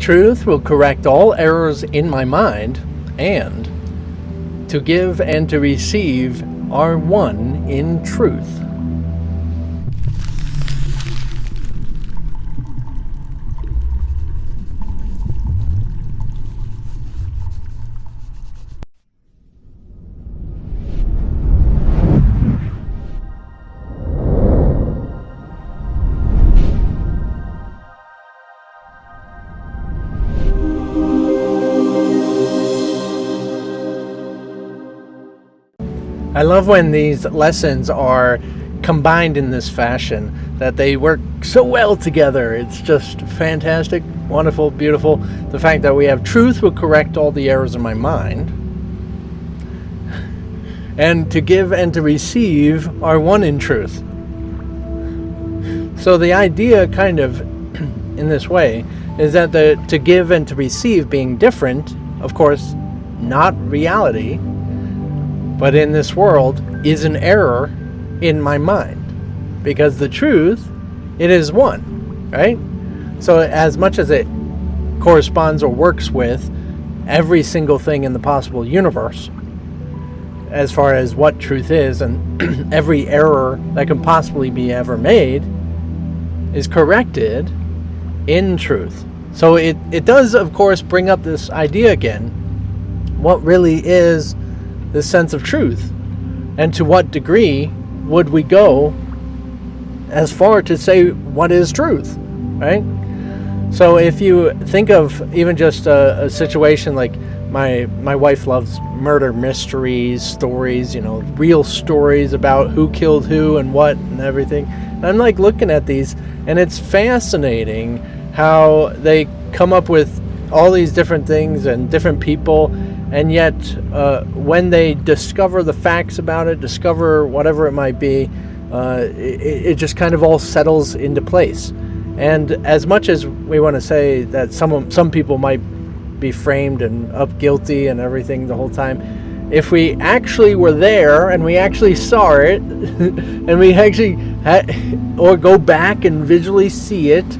truth will correct all errors in my mind, and to give and to receive are one in truth. I love when these lessons are combined in this fashion, that they work so well together. It's just fantastic, wonderful, beautiful. The fact that we have truth will correct all the errors in my mind, and to give and to receive are one in truth. So the idea kind of in this way is that the to give and to receive being different, of course, not reality, but in this world is an error in my mind, because the truth, it is one, right? So as much as it corresponds or works with every single thing in the possible universe, as far as what truth is, and every error that can possibly be ever made is corrected in truth. So it does, of course, bring up this idea again. What really is the sense of truth, and to what degree would we go as far to say what is truth, right? So if you think of even just a situation like my wife loves murder mysteries, stories, real stories about who killed who and what and everything. And I'm like looking at these, and it's fascinating how they come up with all these different things and different people. And yet, when they discover the facts about it, discover whatever it might be, it just kind of all settles into place. And as much as we want to say that some people might be framed and up guilty and everything the whole time, if we actually were there and we actually saw it, and we actually or go back and visually see it,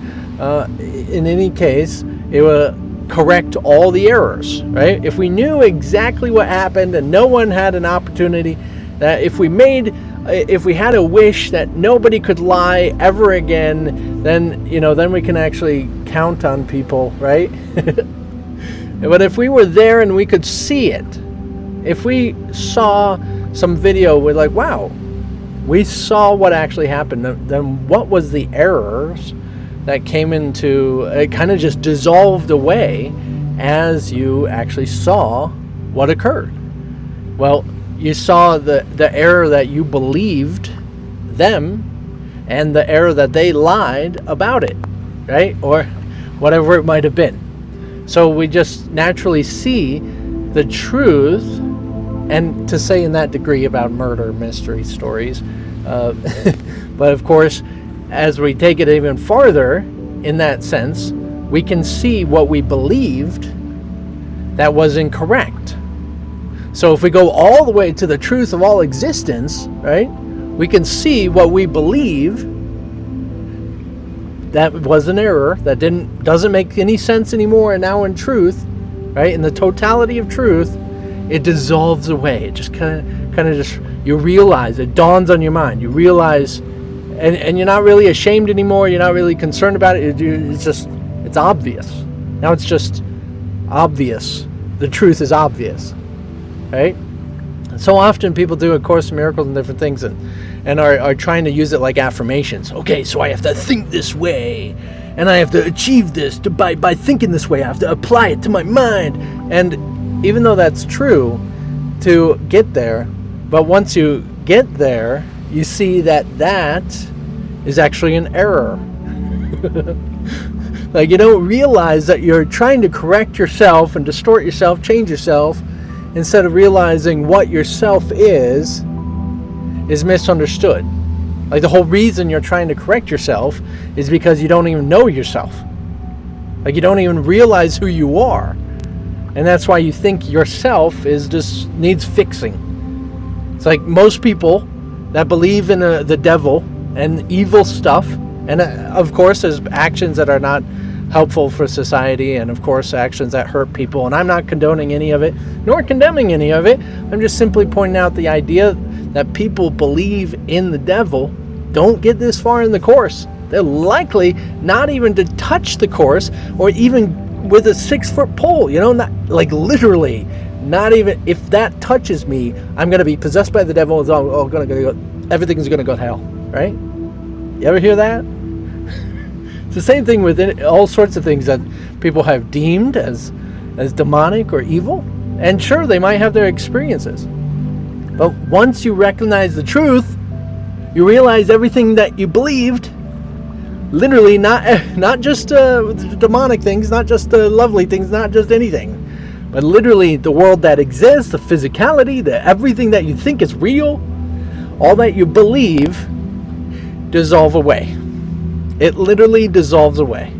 in any case, it will correct all the errors, right? If we knew exactly what happened and no one had an opportunity, that if we had a wish that nobody could lie ever again, then we can actually count on people, right? But if we were there and we could see it, if we saw some video, we're like, wow, we saw what actually happened, then what was the errors that came into, it kind of just dissolved away as you actually saw what occurred. Well, you saw the error that you believed them, and the error that they lied about it, right? Or whatever it might have been. So we just naturally see the truth, and to say in that degree about murder mystery stories. But of course, as we take it even farther, in that sense, we can see what we believed that was incorrect. So if we go all the way to the truth of all existence, right, we can see what we believe that was an error, that doesn't make any sense anymore, and now in truth, right, in the totality of truth, it dissolves away. It just kind of just, you realize, it dawns on your mind. You realize, and you're not really ashamed anymore. You're not really concerned about it. It's obvious. Now it's just obvious. The truth is obvious, right? So often people do A Course in Miracles and different things, and are trying to use it like affirmations. Okay, so I have to think this way, and I have to achieve this by thinking this way. I have to apply it to my mind. And even though that's true to get there, but once you get there, you see that is actually an error. Like, you don't realize that you're trying to correct yourself and distort yourself, change yourself, instead of realizing what yourself is misunderstood. Like, the whole reason you're trying to correct yourself is because you don't even know yourself. Like, you don't even realize who you are. And that's why you think yourself needs fixing. It's like most people that believe in the devil and evil stuff, and of course there's actions that are not helpful for society, and of course actions that hurt people. And I'm not condoning any of it, nor condemning any of it. I'm just simply pointing out the idea that people believe in the devil don't get this far in the Course. They're likely not even to touch the Course, or even with a 6-foot pole, not like literally, not even if that touches me, I'm going to be possessed by the devil. It's all going to go, everything's going to go to hell, right? You ever hear that? It's the same thing with all sorts of things that people have deemed as demonic or evil. And sure, they might have their experiences. But once you recognize the truth, you realize everything that you believed, literally not just demonic things, not just lovely things, not just anything, but literally the world that exists, the physicality, everything that you think is real, all that you believe dissolve away. It literally dissolves away.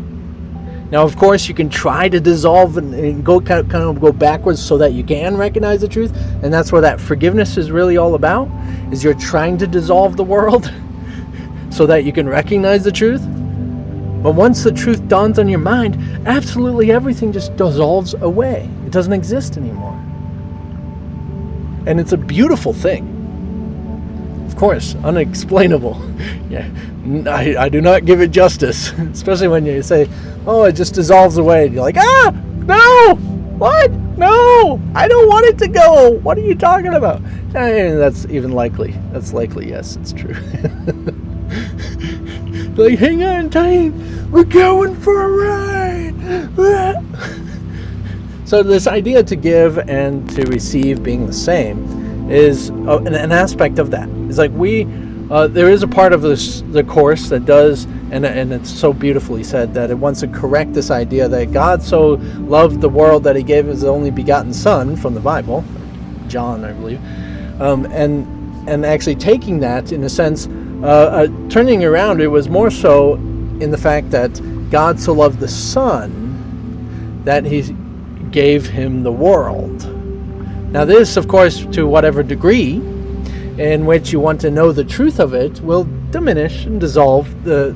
Now, of course, you can try to dissolve and go kind of go backwards so that you can recognize the truth, and that's what that forgiveness is really all about. Is you're trying to dissolve the world so that you can recognize the truth. But once the truth dawns on your mind, absolutely everything just dissolves away. It doesn't exist anymore, and it's a beautiful thing. Of course, unexplainable. Yeah, I do not give it justice, especially when you say, oh, it just dissolves away. And you're like, no, what? No, I don't want it to go. What are you talking about? And that's even likely. That's likely, yes, it's true. Like, hang on tight, we're going for a ride. So this idea to give and to receive being the same is an aspect of that. It's like there is a part of the Course that does, and it's so beautifully said, that it wants to correct this idea that God so loved the world that he gave his only begotten Son, from the Bible, John, I believe, and actually taking that, in a sense, turning around, it was more so in the fact that God so loved the Son that he gave him the world. Now this, of course, to whatever degree in which you want to know the truth of it, will diminish and dissolve the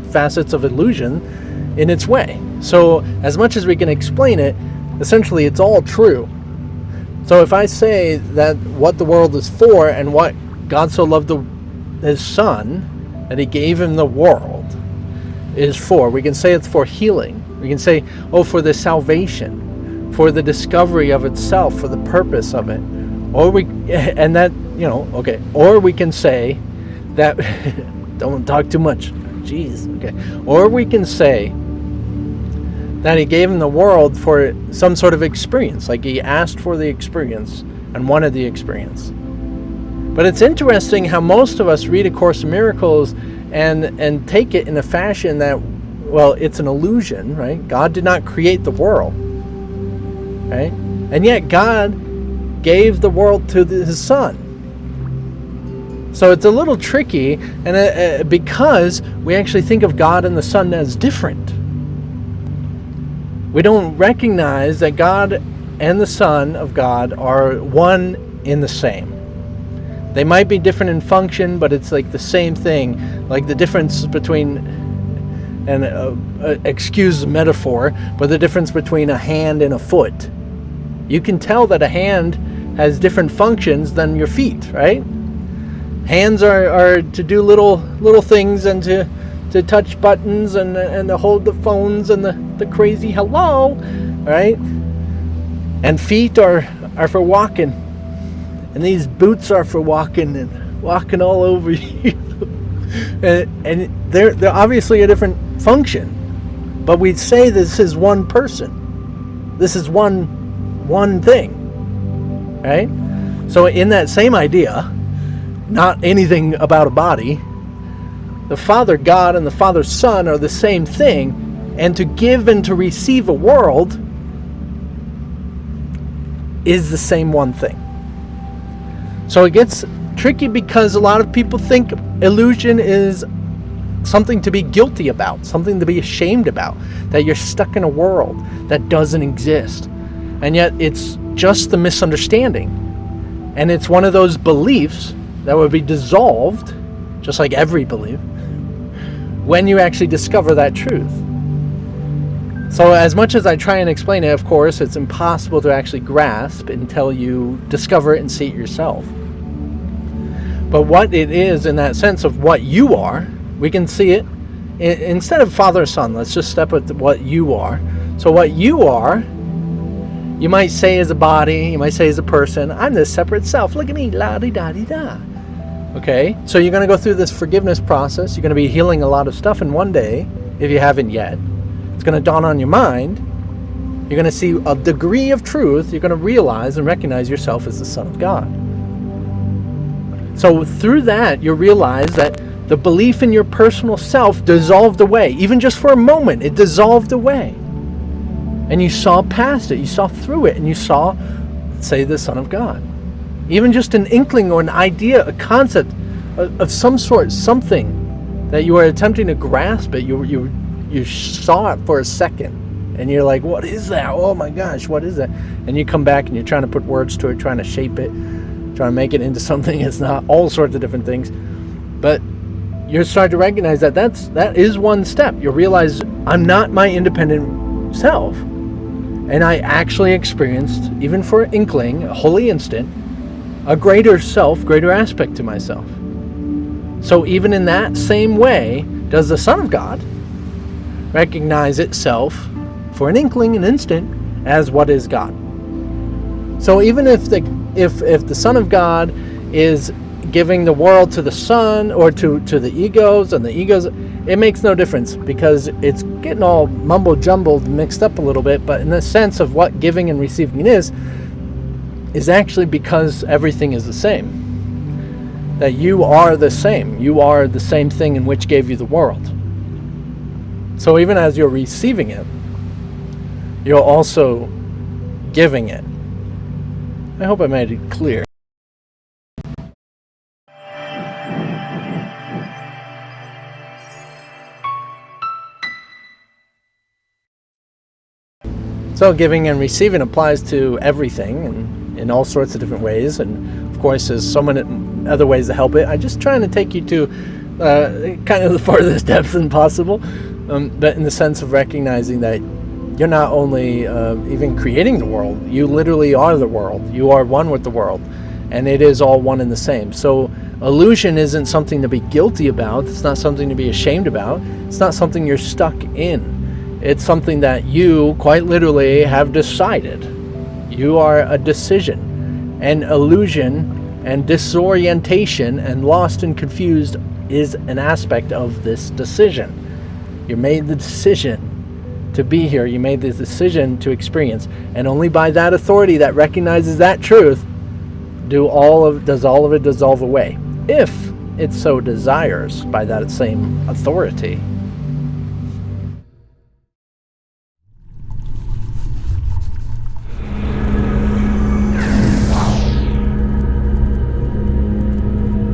facets of illusion in its way. So as much as we can explain it, essentially it's all true. So if I say that what the world is for, and what God so loved his Son that he gave him the world is for, we can say it's for healing. We can say, for the salvation, for the discovery of itself, for the purpose of it. Or we can say that don't talk too much. Jeez, okay. Or we can say that he gave him the world for some sort of experience, like he asked for the experience and wanted the experience. But it's interesting how most of us read A Course in Miracles and take it in a fashion that, well, it's an illusion, right? God did not create the world, right? And yet God gave the world to his Son. So it's a little tricky, and because we actually think of God and the Son as different. We don't recognize that God and the Son of God are one in the same. They might be different in function, but it's like the same thing. Like the difference between, and excuse the metaphor, but the difference between a hand and a foot. You can tell that a hand has different functions than your feet, right? Hands are to do little things, and to touch buttons, and to hold the phones, and the crazy hello, right? And feet are for walking. And these boots are for walking and walking all over you. and they're obviously a different function. But we say this is one person. This is one thing. Right? So in that same idea, not anything about a body, the Father God and the Father Son are the same thing. And to give and to receive a world is the same one thing. So it gets tricky because a lot of people think illusion is something to be guilty about, something to be ashamed about, that you're stuck in a world that doesn't exist. And yet it's just the misunderstanding. And it's one of those beliefs that would be dissolved, just like every belief, when you actually discover that truth. So as much as I try and explain it, of course, it's impossible to actually grasp until you discover it and see it yourself. But what it is in that sense of what you are, we can see it. Instead of Father or Son, let's just step with what you are. So what you are, you might say as a body, you might say as a person, I'm this separate self. Look at me, la-di-da-di-da. Okay, so you're going to go through this forgiveness process. You're going to be healing a lot of stuff in one day, if you haven't yet. It's going to dawn on your mind. You're going to see a degree of truth. You're going to realize and recognize yourself as the Son of God. So through that, you realize that the belief in your personal self dissolved away. Even just for a moment, it dissolved away. And you saw past it. You saw through it. And you saw, say, the Son of God. Even just an inkling or an idea, a concept of some sort, something that you were attempting to grasp it. You saw it for a second. And you're like, what is that? Oh my gosh, what is that? And you come back and you're trying to put words to it, trying to shape it, trying to make it into something it's not, all sorts of different things. But you're starting to recognize that that is one step. You realize I'm not my independent self. And I actually experienced, even for an inkling, a holy instant, a greater self, greater aspect to myself. So even in that same way, does the Son of God recognize itself for an inkling, an instant, as what is God. So even if the Son of God is giving the world to the Son or to the egos, and the egos, it makes no difference, because it's getting all mumble-jumbled, mixed up a little bit, but in the sense of what giving and receiving is actually because everything is the same. That you are the same. You are the same thing in which gave you the world. So even as you're receiving it, you're also giving it. I hope I made it clear. So giving and receiving applies to everything, and in all sorts of different ways. And of course, there's so many other ways to help it. I'm just trying to take you to kind of the farthest depths possible, but in the sense of recognizing that you're not only even creating the world, you literally are the world. You are one with the world, and it is all one and the same. So illusion isn't something to be guilty about. It's not something to be ashamed about. It's not something you're stuck in. It's something that you, quite literally, have decided. You are a decision. And illusion and disorientation and lost and confused is an aspect of this decision. You made the decision to be here. You made the decision to experience. And only by that authority that recognizes that truth does all of it dissolve away. If it so desires by that same authority.